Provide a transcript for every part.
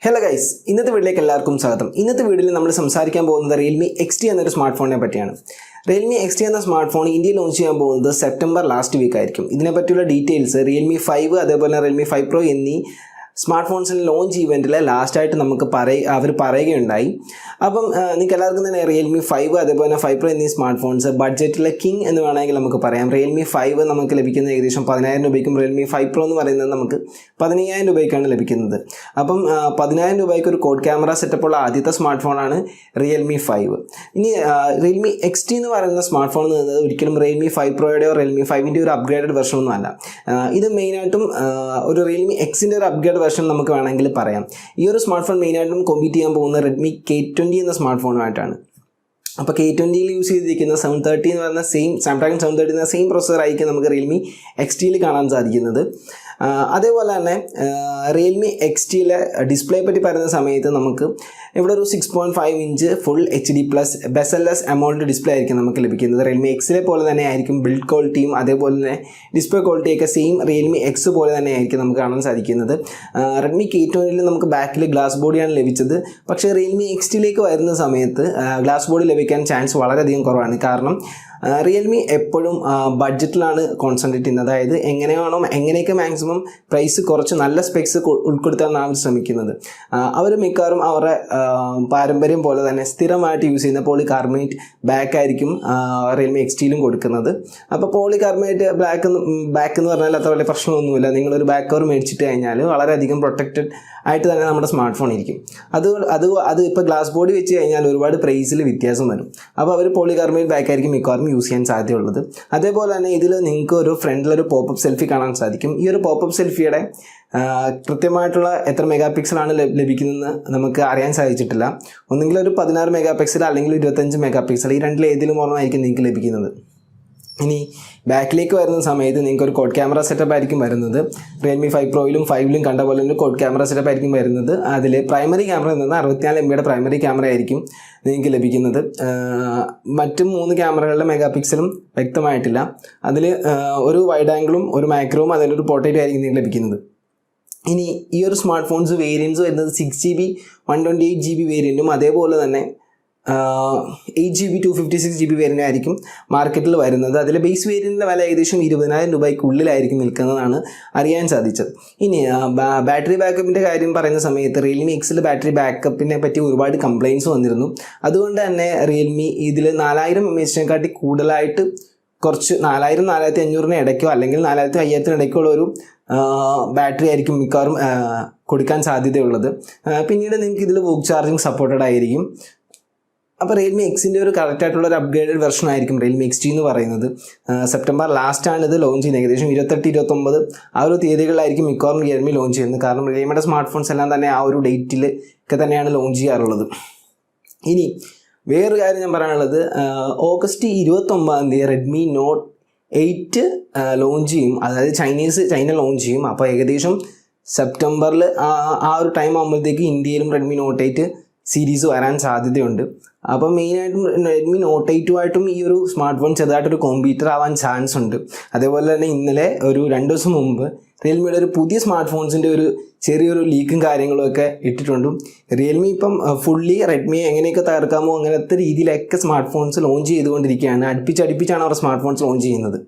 Hello guys, ഇന്നത്തെ വീഡിയോയിലേക്ക് എല്ലാവർക്കും സ്വാഗതം. ഇന്നത്തെ വീഡിയോയിൽ നമ്മൾ സംസാരിക്കാൻ പോകുന്നത് റിയൽമി XT എന്നൊരു സ്മാർട്ട് ഫോണിനെ പറ്റിയാണ്. റിയൽമി XT എന്ന സ്മാർട്ട് ഫോൺ ഇന്ത്യയിൽ ലോഞ്ച് ചെയ്യാൻ പോകുന്നത് സെപ്റ്റംബർ ലാസ്റ്റ് വീക്ക് ആയിരിക്കും. ഇതിനെപ്പറ്റിയുള്ള ഡീറ്റെയിൽസ് റിയൽമി 5 അതേപോലെ റിയൽമി 5 Pro എന്നീ സ്മാർട്ട് ഫോൺസിൽ ലോഞ്ച് ഇവൻറ്റിൽ ലാസ്റ്റായിട്ട് നമുക്ക് അവർ പറയുകയുണ്ടായി. അപ്പം നിങ്ങൾക്ക് എല്ലാവർക്കും തന്നെ റിയൽമി 5 അതേപോലെ 5 Pro എന്നീ സ്മാർട്ട് ഫോൺസ് ബഡ്ജറ്റിലെ കിങ് എന്ന് വേണമെങ്കിൽ നമുക്ക് പറയാം. റിയൽമി 5 നമുക്ക് ലഭിക്കുന്നത് ഏകദേശം 10,000 രൂപയ്ക്കും റിയൽമി 5 Pro എന്ന് പറയുന്നത് നമുക്ക് 15,000 രൂപയ്ക്കാണ് ലഭിക്കുന്നത്. അപ്പം 10,000 രൂപയ്ക്ക് ഒരു കോഡ് ക്യാമറ സെറ്റപ്പുള്ള ആദ്യത്തെ സ്മാർട്ട് ഫോണാണ് റിയൽമി 5. ഇനി റിയൽമി XT എന്ന് പറയുന്ന സ്മാർട്ട് ഫോൺ എന്ന് പറയുന്നത് ഒരിക്കലും റിയൽമി 5 Proയുടെയോ റിയൽമി 5ൻ്റെ ഒരു അപ്ഗ്രേഡഡ് വെർഷൻ ഒന്നും അല്ല. ഇത് മെയിനായിട്ടും ഒരു റിയൽമി Xൻ്റെ ഒരു അപ്ഗ്രേഡ് വെർഷൻ നമുക്ക് വേണമെങ്കിൽ പറയാം. ഈ ഒരു സ്മാർട്ട് ഫോൺ മെയിനായിട്ടും കോമ്പീറ്റ് ചെയ്യാൻ പോകുന്ന റെഡ്മി K20 എന്ന സ്മാർട്ട് ഫോണുമായിട്ടാണ്. അപ്പോൾ K20യിൽ യൂസ് ചെയ്തിരിക്കുന്ന 730 എന്ന് പറയുന്ന സ്നാപ്ഡ്രാഗൺ 730 എന്ന സെയിം പ്രോസസ്സർ ആയിരിക്കും നമുക്ക് റിയൽമി XTയിൽ കാണാൻ സാധിക്കുന്നത്. അതേപോലെ തന്നെ റിയൽമി XTയിലെ ഡിസ്പ്ലേ പറ്റി പറയുന്ന സമയത്ത് നമുക്ക് ഇവിടെ ഒരു 6.5 ഇഞ്ച് ഫുൾ HD+ ബെസൽലെസ് എമൗണ്ട് ഡിസ്പ്ലേ ആയിരിക്കും നമുക്ക് ലഭിക്കുന്നത്. റിയൽമി Xലെ പോലെ തന്നെ ആയിരിക്കും ബിൽഡ് ക്വാളിറ്റിയും അതേപോലെ തന്നെ ഡിസ്പ്ലേ ക്വാളിറ്റിയൊക്കെ സെയിം റിയൽമി X പോലെ തന്നെ ആയിരിക്കും നമുക്ക് കാണാൻ സാധിക്കുന്നത്. റെഡ്മി K20ൽ നമുക്ക് ബാക്കിൽ ഗ്ലാസ് ബോഡിയാണ് ലഭിച്ചത്. പക്ഷേ റിയൽമി XTയിലേക്ക് വരുന്ന സമയത്ത് ഗ്ലാസ് ബോഡി ലഭിക്കാൻ ചാൻസ് വളരെയധികം കുറവാണ്. കാരണം റിയൽമി എപ്പോഴും ബഡ്ജറ്റിലാണ് കോൺസെൻട്രേറ്റ് ചെയ്യുന്നത്. അതായത് എങ്ങനെയൊക്കെ മാക്സിമം പ്രൈസ് കുറച്ച് നല്ല സ്പെക്സ് ഉൾപ്പെടുത്താനാണ് ശ്രമിക്കുന്നത്. അവർ മിക്കവാറും അവരുടെ പാരമ്പര്യം പോലെ തന്നെ സ്ഥിരമായിട്ട് യൂസ് ചെയ്യുന്ന പോളികാർബണേറ്റ് ബാക്ക് ആയിരിക്കും റിയൽമി XTയിലും കൊടുക്കുന്നത്. അപ്പോൾ പോളികാർബണേറ്റ് ബാക്ക് എന്ന് പറഞ്ഞാൽ അത്ര വലിയ പ്രശ്നമൊന്നുമില്ല. നിങ്ങളൊരു ബാക്ക് കവർ മേടിച്ചിട്ട് കഴിഞ്ഞാൽ വളരെയധികം പ്രൊട്ടക്റ്റഡ് ആയിട്ട് തന്നെ നമ്മുടെ സ്മാർട്ട് ഫോൺ ഇരിക്കും. അത് ഇപ്പോൾ ഗ്ലാസ് ബോഡി വെച്ച് കഴിഞ്ഞാൽ ഒരുപാട് പ്രൈസിൽ വ്യത്യാസം വരും. അപ്പോൾ അവർ പോളികാർബണേറ്റ് ബാക്ക് ആയിരിക്കും മിക്കവാറും യൂസ് ചെയ്യാൻ സാധ്യതയുള്ളത്. അതേപോലെ തന്നെ ഇതിൽ നിങ്ങൾക്ക് ഒരു ഫ്രണ്ടിലൊരു പോപ്പപ്പ് സെൽഫി കാണാൻ സാധിക്കും. ഈ ഒരു പോപ്പപ്പ് സെൽഫിയുടെ കൃത്യമായിട്ടുള്ള എത്ര മെഗാ പിക്സലാണ് ലഭിക്കുന്നതെന്ന് നമുക്ക് അറിയാൻ സാധിച്ചിട്ടില്ല. ഒന്നെങ്കിൽ ഒരു 16 മെഗാ പിക്സൽ അല്ലെങ്കിൽ 25 മെഗാ പിക്സൽ, ഈ രണ്ടിൽ ഏതിലും ഒരെണ്ണമായിരിക്കും നിങ്ങൾക്ക് ലഭിക്കുന്നത്. ഇനി ബാക്കിലേക്ക് വരുന്ന സമയത്ത് നിങ്ങൾക്ക് ഒരു കോഡ് ക്യാമറ സെറ്റപ്പ് ആയിരിക്കും വരുന്നത്. റിയൽമി 5 Proയിലും 5ലും കണ്ട പോലെ ഒരു കോഡ് ക്യാമറ സെറ്റപ്പ് ആയിരിക്കും വരുന്നത്. അതിൽ പ്രൈമറി ക്യാമറ എന്ന് പറഞ്ഞാൽ 64 MB പ്രൈമറി ക്യാമറ ആയിരിക്കും നിങ്ങൾക്ക് ലഭിക്കുന്നത്. മറ്റും 3 ക്യാമറകളുടെ മെഗാ പിക്സലും വ്യക്തമായിട്ടില്ല. അതിൽ ഒരു വൈഡ് ആംഗിളും ഒരു മാക്രോവും അതിലൊരു പോർട്രേറ്റും ആയിരിക്കും നിങ്ങൾക്ക് ലഭിക്കുന്നത്. ഇനി ഈ ഒരു സ്മാർട്ട് ഫോൺസ് വേരിയൻസ് വരുന്നത് 6GB 128GB വേരിയൻറ്റും അതേപോലെ തന്നെ 8GB 256GB വേരിയൻ്റ് ആയിരിക്കും മാർക്കറ്റിൽ വരുന്നത്. അതിൽ ബേസ് വേരിയൻറ്റിൻ്റെ വില ഏകദേശം 20,000 രൂപയ്ക്കുള്ളിലായിരിക്കും നിൽക്കുന്നതാണ് അറിയാൻ സാധിച്ചത്. ഇനി ബാറ്ററി ബാക്കപ്പിൻ്റെ കാര്യം പറയുന്ന സമയത്ത് റിയൽമി Xൽ ബാറ്ററി ബാക്കപ്പിനെ പറ്റി ഒരുപാട് കംപ്ലയിൻറ്റ്സ് വന്നിരുന്നു. അതുകൊണ്ട് തന്നെ റിയൽമി ഇതിൽ 4000 mAh കൂടുതലായിട്ട് കുറച്ച് 4000-4500 ഇടയ്ക്കോ അല്ലെങ്കിൽ 4000-5000 ഇടയ്ക്കോ ഉള്ള ഒരു ബാറ്ററി ആയിരിക്കും മിക്കവാറും കൊടുക്കാൻ സാധ്യതയുള്ളത്. പിന്നീട് നിങ്ങൾക്ക് ഇതിൽ വോക്ക് ചാർജിങ് സപ്പോർട്ടഡ് ആയിരിക്കും. അപ്പോൾ റിയൽമി Xൻ്റെ ഒരു കറക്റ്റായിട്ടുള്ള ഒരു അപ്ഗ്രേഡഡ് വെർഷൻ ആയിരിക്കും റിയൽമി XT എന്ന് പറയുന്നത്. സെപ്റ്റംബർ ലാസ്റ്റാണ് ഇത് ലോഞ്ച് ചെയ്യുന്നത്. ഏകദേശം 28-29 ആ ഒരു തീയതികളിലായിരിക്കും മിക്കവാറും റിയൽമി ലോഞ്ച് ചെയ്യുന്നത്. കാരണം റിയൽമിയുടെ സ്മാർട്ട് ഫോൺസ് എല്ലാം തന്നെ ആ ഒരു ഡേറ്റിൽ ഒക്കെ തന്നെയാണ് ലോഞ്ച് ചെയ്യാറുള്ളത്. ഇനി വേറൊരു കാര്യം ഞാൻ പറയാനുള്ളത്, ഓഗസ്റ്റ് 29 റെഡ്മി നോട്ട് 8 ലോഞ്ച് ചെയ്യും. അതായത് ചൈന ലോഞ്ച് ചെയ്യും. അപ്പോൾ ഏകദേശം സെപ്റ്റംബറിൽ ആ ഒരു ടൈം ആകുമ്പോഴത്തേക്ക് ഇന്ത്യയിലും റെഡ്മി നോട്ട് 8 സീരീസ് വരാൻ സാധ്യതയുണ്ട്. അപ്പം മെയിനായിട്ടും റെഡ്മി നോട്ട് 8 ഈ ഒരു സ്മാർട്ട് ഫോൺ ചെറുതായിട്ടൊരു കോമ്പീറ്റർ ആവാൻ ചാൻസ് ഉണ്ട്. അതേപോലെ തന്നെ ഇന്നലെ ഒരു 2 ദിവസം മുമ്പ് റിയൽമിയുടെ ഒരു പുതിയ സ്മാർട്ട് ഫോൺസിൻ്റെ ഒരു ചെറിയൊരു ലീക്കും കാര്യങ്ങളും ഒക്കെ ഇട്ടിട്ടുണ്ട്. റിയൽമി ഇപ്പം ഫുള്ളി റെഡ്മിയെ എങ്ങനെയൊക്കെ തകർക്കാമോ അങ്ങനത്തെ രീതിയിലൊക്കെ സ്മാർട്ട് ഫോൺസ് ലോഞ്ച് ചെയ്തുകൊണ്ടിരിക്കുകയാണ്. അടുപ്പിച്ചാണ് അവർ സ്മാർട്ട് ഫോൺസ് ലോഞ്ച് ചെയ്യുന്നത്.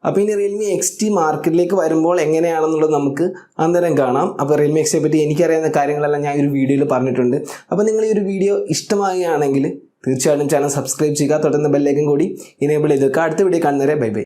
അപ്പോൾ ഇനി റിയൽമി XT മാർക്കറ്റിലേക്ക് വരുമ്പോൾ എങ്ങനെയാണെന്നുള്ളത് നമുക്ക് അന്നേരം കാണാം. അപ്പോൾ റിയൽമി XTയെ പറ്റി എനിക്കറിയാവുന്ന കാര്യങ്ങളെല്ലാം ഞാൻ ഒരു വീഡിയോയിൽ പറഞ്ഞിട്ടുണ്ട്. അപ്പോൾ നിങ്ങൾ ഈ ഒരു വീഡിയോ ഇഷ്ടമാകുകയാണെങ്കിൽ തീർച്ചയായിട്ടും ചാനൽ സബ്സ്ക്രൈബ് ചെയ്യുക. തുടർന്ന് ബെല്ലൈക്കൻ കൂടി ഇനേബിൾ ചെയ്ത് വെക്കുക. അടുത്ത വീഡിയോ കാണുന്നവരെ ബൈ ബൈ.